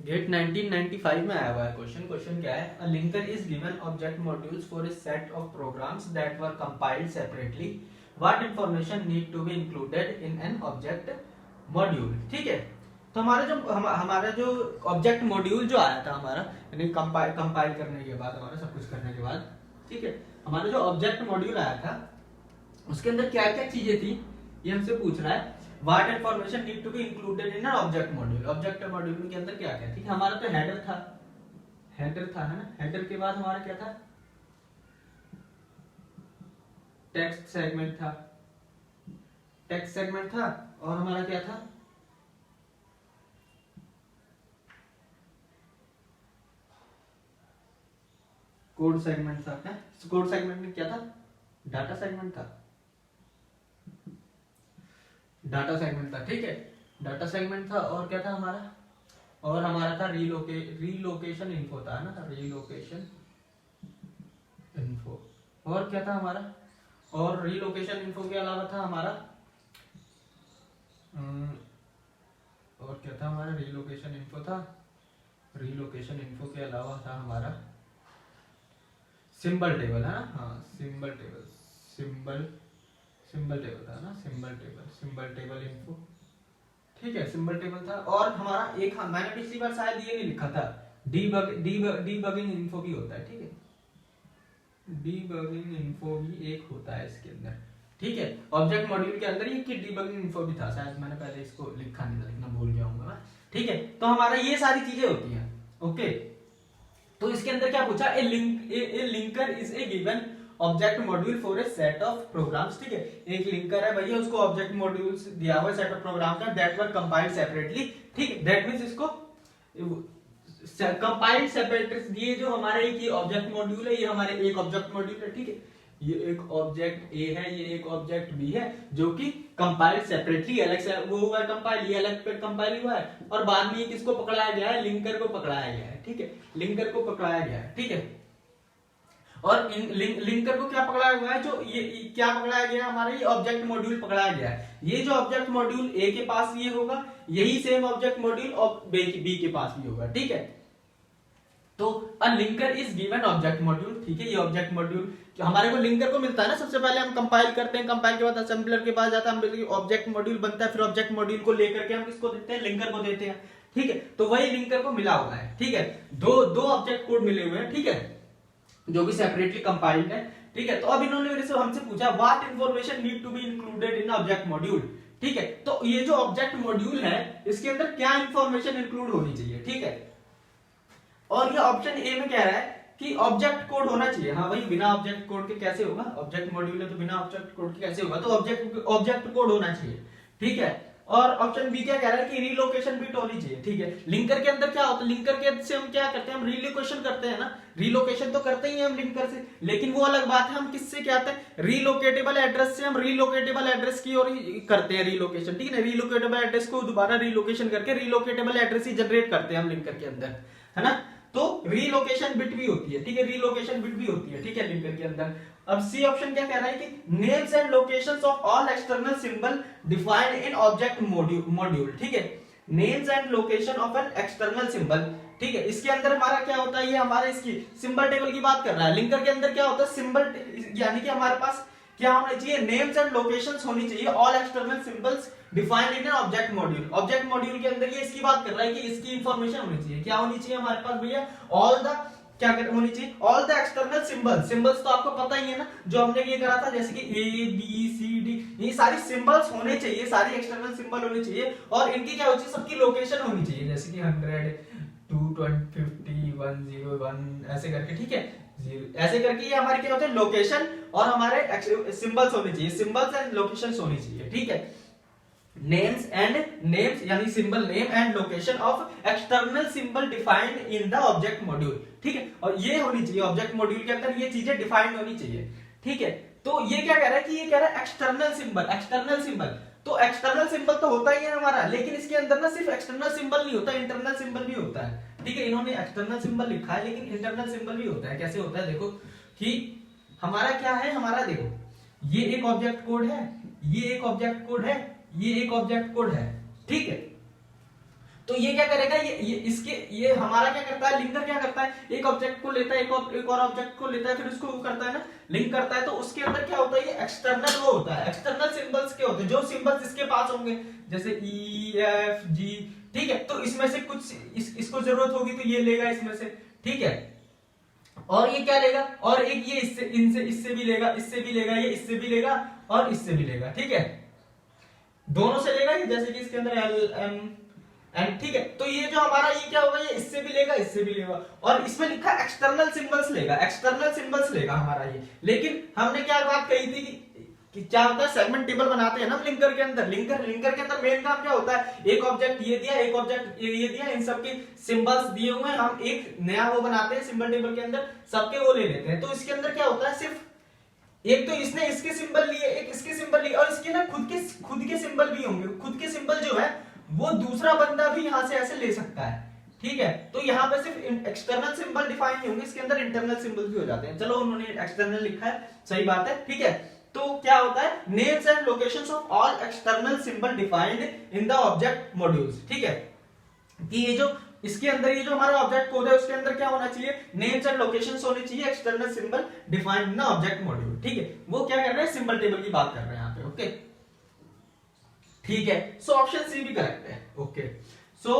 Gate 1995 में आया हुआ है क्वेश्चन। क्वेश्चन क्या है? A linker is given object modules for a set of programs that were compiled separately, what information need to be included in an object module. ठीक है, तो हमारा जो ऑब्जेक्ट मॉड्यूल जो आया था हमारा, यानी कंपाइल करने के बाद, हमारा सब कुछ करने के बाद, ठीक है, हमारा जो ऑब्जेक्ट मॉड्यूल आया था उसके अंदर क्या क्या चीजें थी ये हमसे पूछ रहा है। What information need to be included in object module. Object module के अंदर क्या क्या थी? हमारा तो हेडर था, है ना। हेडर के बाद हमारा क्या था? टेक्स्ट सेगमेंट था, टेक्स्ट सेगमेंट था। और हमारा क्या था? कोड सेगमेंट था। कोड सेगमेंट में क्या था? डाटा सेगमेंट था, डाटा सेगमेंट था। ठीक है, डाटा सेगमेंट था। और क्या था हमारा? और हमारा था रीलोकेशन इन्फो था ना, रीलोकेशन इन्फो। और क्या था हमारा? और रीलोकेशन इन्फो के अलावा था हमारा और क्या था हमारा? रीलोकेशन इन्फो था। रीलोकेशन इन्फो के अलावा था हमारा सिंबल टेबल, है ना। हाँ, सिंबल टेबल, सिंबल टेबल था ना, सिंबल टेबल इन्फो। ठीक है, सिंबल टेबल था। और हमारा एक, हाँ, मैंने पिछली बार शायद ये नहीं लिखा था, डीबगिंग इन्फो भी होता है। ठीक है, डीबगिंग इन्फो भी एक होता है इसके अंदर। ठीक है, ऑब्जेक्ट मॉड्यूल के अंदर ये डीबगिंग इन्फो भी था, शायद मैंने पहले इसको लिखा नहीं था, लिखना भूल गया हूँ मैं। ठीक है, तो हमारा ये सारी चीजें होती हैं। ओके, तो इसके अंदर क्या पूछा? A linker is a given object module for a set of programs. ठीक है, एक लिंकर है भैया, उसको ऑब्जेक्ट मॉड्यूल दिया हुआ है सेट ऑफ प्रोग्राम का, दैट वर कंपाइल्ड सेपरेटली। ठीक है, दैट मींस इसको कंपाइल्ड सेपरेटली, ये जो हमारे एक ऑब्जेक्ट मॉड्यूल है, ये हमारे एक ऑब्जेक्ट मॉड्यूल है। ठीक है, ये एक ऑब्जेक्ट ए है, ये एक ऑब्जेक्ट बी है, जो कि कंपाइल्ड सेपरेटली, अलग से वो हुआ है कंपाइल, ये अलग पे कंपाइल हुआ है। और बाद में ये किसको पकड़ाया गया है? लिंकर को पकड़ाया गया है। ठीक है, लिंकर को पकड़ाया गया है। ठीक है, और लिंकर को क्या पकड़ाया हुआ है? जो ये क्या पकड़ाया गया है? हमारा ये ऑब्जेक्ट मॉड्यूल पकड़ाया गया है। ये जो ऑब्जेक्ट मॉड्यूल ए के पास ये होगा, यही सेम ऑब्जेक्ट मॉड्यूल बी के पास भी होगा। ठीक है, तो a linker is given object module. ठीक है, ये ऑब्जेक्ट मॉड्यूल हमारे को लिंकर को मिलता है ना, सबसे पहले हम कंपाइल करते हैं, कंपाइल के बाद असेंबलर के पास जाता है, ऑब्जेक्ट मॉड्यूल बनता है, फिर ऑब्जेक्ट मॉड्यूल को लेकर के हम किसको देते हैं? लिंकर को देते हैं। ठीक है, तो वही लिंकर को मिला हुआ है। ठीक है, दो ऑब्जेक्ट कोड मिले हुए हैं। ठीक है, जो कि सेपरेटली कंपाइल्ड है। ठीक है, तो अब इन्होंने मेरे से हमसे पूछा what information need to be included in object module. ठीक है, तो ये जो ऑब्जेक्ट मॉड्यूल है इसके अंदर क्या इंफॉर्मेशन इंक्लूड होनी चाहिए। ठीक है, और ये ऑप्शन ए में कह रहा है कि ऑब्जेक्ट कोड होना चाहिए। हाँ भाई, बिना ऑब्जेक्ट कोड के कैसे होगा? ऑब्जेक्ट मॉड्यूल है तो बिना ऑब्जेक्ट कोड के कैसे होगा? तो ऑब्जेक्ट कोड होना चाहिए। ठीक है, और ऑप्शन बी क्या कह रहा है कि रीलोकेशन बिट होनी चाहिए। ठीक है, लिंकर के अंदर क्या होता है? लिंकर के से हम क्या करते हैं? हम रीलोकेशन करते हैं ना, रीलोकेशन तो करते ही हैं हम लिंकर से, लेकिन वो अलग बात है, हम किससे क्या आते हैं? रीलोकेटेबल एड्रेस से हम रीलोकेटेबल एड्रेस की ओर करते हैं रीलोकेशन। ठीक है ना, रीलोकेटेबल एड्रेस को दोबारा रीलोकेशन करके रीलोकेटेबल एड्रेस ही जनरेट करते हैं हम लिंकर के अंदर, है ना। तो रीलोकेशन बिट भी होती है। ठीक है, रीलोकेशन बिट भी होती है। ठीक है, लिंकर के अंदर। अब सी ऑप्शन क्या कह रहा है कि names and locations of all external symbol defined in object module. ठीक है, names and location of an external symbol. ठीक है, इसके अंदर हमारा क्या होता है? ये हमारा इसकी सिंबल टेबल की बात कर रहा है। लिंकर के अंदर क्या होता है? सिंबल, यानी कि हमारे पास क्या होना चाहिए? नेम्स एंड लोकेशंस होनी चाहिए, all external symbols defined in object module. Object module के अंदर ये इसकी बात कर रहा है कि इसकी इंफॉर्मेशन होनी चाहिए। क्या होनी चाहिए हमारे पास भैया? ऑल द, क्या होनी चाहिए? All the external symbols. Symbols तो आपको पता ही है ना, जो हमने ये करा था, जैसे कि ए बी सी डी, ये सारी सिंबल्स होने चाहिए, सारी एक्सटर्नल सिंबल होने चाहिए। और इनकी क्या होती है? सबकी लोकेशन होनी चाहिए, जैसे कि 100 250 101 ऐसे करके। ठीक है, ऐसे करके ये हमारे क्या होते हैं? लोकेशन, और हमारे सिंबल्स होने चाहिए, सिंबल्स एंड लोकेशंस होनी चाहिए। ठीक है, नेम्स यानी symbol name and location of external symbol defined in the object module. ठीक है, और ये होनी चाहिए ऑब्जेक्ट मॉड्यूल के अंदर, ये चीजें डिफाइंड होनी चाहिए। ठीक है, तो ये क्या कह रहा है कि ये कह रहा है एक्सटर्नल सिंबल, एक्सटर्नल सिंबल। तो एक्सटर्नल सिंबल तो होता ही है हमारा, लेकिन इसके अंदर ना सिर्फ एक्सटर्नल सिंबल नहीं होता, इंटरनल सिंबल भी होता है। ठीक है, इन्होंने एक्सटर्नल सिंबल लिखा है, लेकिन इंटरनल सिंबल भी होता है। कैसे होता है? देखो कि हमारा क्या है, हमारा देखो, ये एक ऑब्जेक्ट कोड है, ये एक ऑब्जेक्ट कोड है, ये एक ऑब्जेक्ट कोड है। ठीक है, तो ये क्या करेगा, ये हमारा क्या करता है, लिंकर क्या करता है, एक ऑब्जेक्ट को लेता है, एक और ऑब्जेक्ट को लेता है, फिर उसको करता है ना, लिंक करता है। तो उसके अंदर क्या होता है, ये एक्सटर्नल वो होता है, एक्सटर्नल सिंबल्स क्या होते हैं, जो सिंबल्स इसके पास होंगे, जैसे ई एफ जी, ठीक है, तो इसमें से कुछ इसको जरूरत होगी तो ये लेगा इसमें से, ठीक है, और ये क्या लेगा, और एक ये इससे भी लेगा, इससे भी लेगा, ये इससे भी लेगा और इससे भी लेगा, ठीक है, दोनों से लेगा, जैसे कि इसके अंदर एल एम एंड, ठीक है। तो ये जो हमारा ये क्या होगा, ये इससे भी लेगा, इससे भी लेगा, और इसमें लिखा एक्सटर्नल सिंबल्स लेगा, एक्सटर्नल सिंबल्स लेगा हमारा ये। लेकिन हमने क्या बात कही थी कि क्या होता है, सेगमेंट टेबल बनाते हैं ना लिंकर के अंदर, लिंकर के अंदर मेन काम क्या होता है, एक ऑब्जेक्ट ये दिया, एक ऑब्जेक्ट ये दिया, इन सबके सिंबल्स दिए हुए हैं, हम एक नया वो बनाते हैं सिंबल टेबल के अंदर, सबके वो ले लेते हैं। तो इसके अंदर क्या होता है, सिर्फ एक तो इसने इसके सिंबल लिए, एक इसके सिंबल लिए, और इसके ना खुद के सिंबल भी होंगे, खुद के सिंबल जो है वो दूसरा बंदा भी यहां से ऐसे ले सकता है, ठीक है। तो यहाँ पे सिर्फ एक्सटर्नल सिंबल डिफाइन नहीं होंगे, इसके अंदर इंटरनल सिंबल भी हो जाते हैं। चलो उन्होंने एक्सटर्नल लिखा है, सही बात है, ठीक है। तो क्या होता है, names and locations of all external symbol defined in the object modules, ठीक है, कि ये जो इसके अंदर ये जो हमारा ऑब्जेक्ट कोड है उसके अंदर क्या होना चाहिए, नेम्स एंड लोकेशंस होने चाहिए, external symbol defined in the object module, ठीक है। वो क्या कर रहे हैं, सिंबल टेबल की बात कर रहे हैं यहाँ पे, ओके, ठीक है। सो ऑप्शन सी भी करेक्ट है, ओके। सो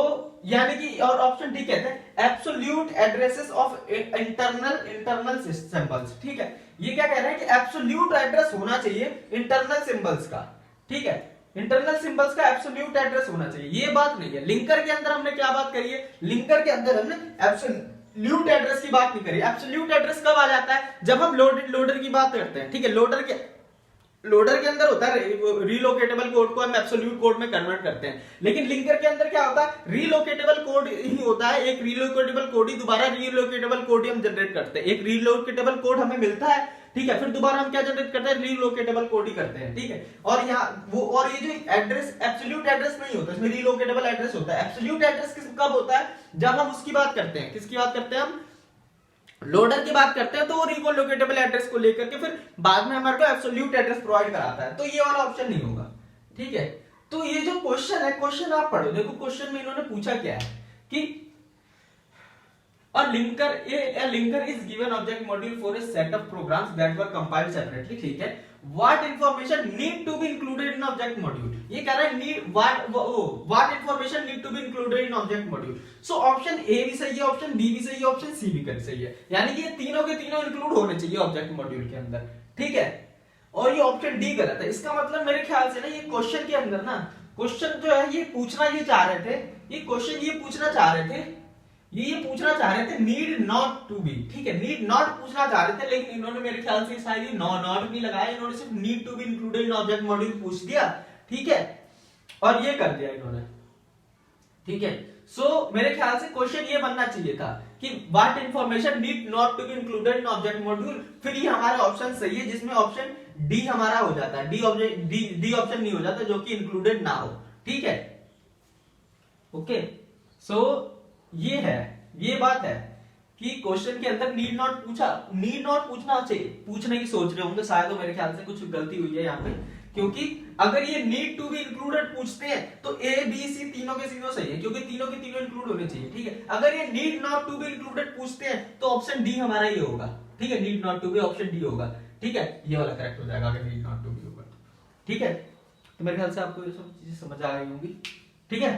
यानी कि, और ऑप्शन डी कहते हैं absolute addresses of internal symbols, ठीक है। ये क्या कह रहे हैं कि एब्सोल्यूट एड्रेस होना चाहिए इंटरनल सिंबल्स का, ठीक है, इंटरनल सिंबल्स का एब्सोल्यूट एड्रेस होना चाहिए, ये बात नहीं है। लिंकर के अंदर हमने क्या बात करी है, लिंकर के अंदर हमने एब्सोल्यूट एड्रेस की बात नहीं करी। एब्सोल्यूट एड्रेस कब आ जाता है, जब हम लोडर की बात करते हैं, ठीक है। लोडर के अंदर होता है रीलोकेटेबल कोड को हम एब्सोल्यूट कोड में कन्वर्ट करते हैं, लेकिन लिंकर के अंदर क्या होता है, रीलोकेटेबल कोड ही होता है, एक रीलोकेटेबल कोड ही, दोबारा रीलोकेटेबल कोड ही हम जनरेट करते हैं। एक रीलोकेटेबल कोड हमें मिलता है, ठीक है, फिर दोबारा हम क्या जनरेट करते हैं, रीलोकेटेबल कोड ही करते हैं, ठीक है। और यहाँ वो, और ये जो एड्रेस एब्सोल्यूट एड्रेस नहीं होता, इसमें रीलोकेटेबल एड्रेस होता है। एब्सोल्यूट एड्रेस कब होता है, जब हम उसकी बात करते हैं, किसकी बात करते हैं, हम लोडर की बात करते हैं, तो वो रीलोकेटेबल एड्रेस को लेकर के फिर बाद में हमारे को एब्सोल्यूट एड्रेस प्रोवाइड कराता है, तो ये वाला ऑप्शन नहीं होगा, ठीक है। तो ये जो क्वेश्चन है, क्वेश्चन आप पढ़ो, देखो क्वेश्चन में इन्होंने पूछा क्या है कि a linker is given object module for a set of programs that were compiled separately, ठीक है। What information need to be included in object module, ये कह रहा है what information need to be included in object module। So option A भी सही है, option B भी सही है, ऑप्शन सी भी सही है, यानी कि ये तीनों के तीनों इंक्लूड होने चाहिए ऑब्जेक्ट मॉड्यूल के अंदर, ठीक है। और ये ऑप्शन डी गलत है। इसका मतलब मेरे ख्याल से ना, ये क्वेश्चन के अंदर ना, क्वेश्चन जो है ये पूछना ये चाह रहे थे, ये क्वेश्चन ये पूछना चाह रहे थे, ये पूछना चाह रहे थे नीड नॉट टू बी, ठीक है, नीड नॉट पूछना चाह रहे थे, लेकिन इन्होंने मेरे ख्याल से शायद ये नॉट नहीं लगाया, इन्होंने सिर्फ need to be included in object module पूछ दिया, ठीक है, और ये कर दिया इन्होंने, ठीक है। सो मेरे ख्याल से क्वेश्चन ये बनना चाहिए था कि what information need not to be included in object module, फिर ये हमारा ऑप्शन सही है, जिसमें ऑप्शन डी हमारा हो जाता है, डी ऑप्शन नहीं हो जाता जो कि इंक्लूडेड ना हो, ठीक है, ओके। सो ये है, ये बात है कि क्वेश्चन के अंदर नीड नॉट पूछना चाहिए, पूछने की सोच रहे होंगे शायद, तो मेरे ख्याल से कुछ गलती हुई है यहाँ पे, क्योंकि अगर ये नीड टू बी इंक्लूडेड पूछते हैं तो ए बी सी तीनों के तीनों सही है, क्योंकि तीनों के तीनों इंक्लूड होने चाहिए, ठीक है। अगर ये need not to be included पूछते हैं तो ऑप्शन डी हमारा ये होगा, ठीक है, need not to be option D होगा, ठीक है, ये वाला करेक्ट हो जाएगा अगर नीड नॉट टू बी होगा, ठीक है। तो मेरे ख्याल से आपको ये सब चीजें समझ आ गई होंगी, ठीक है।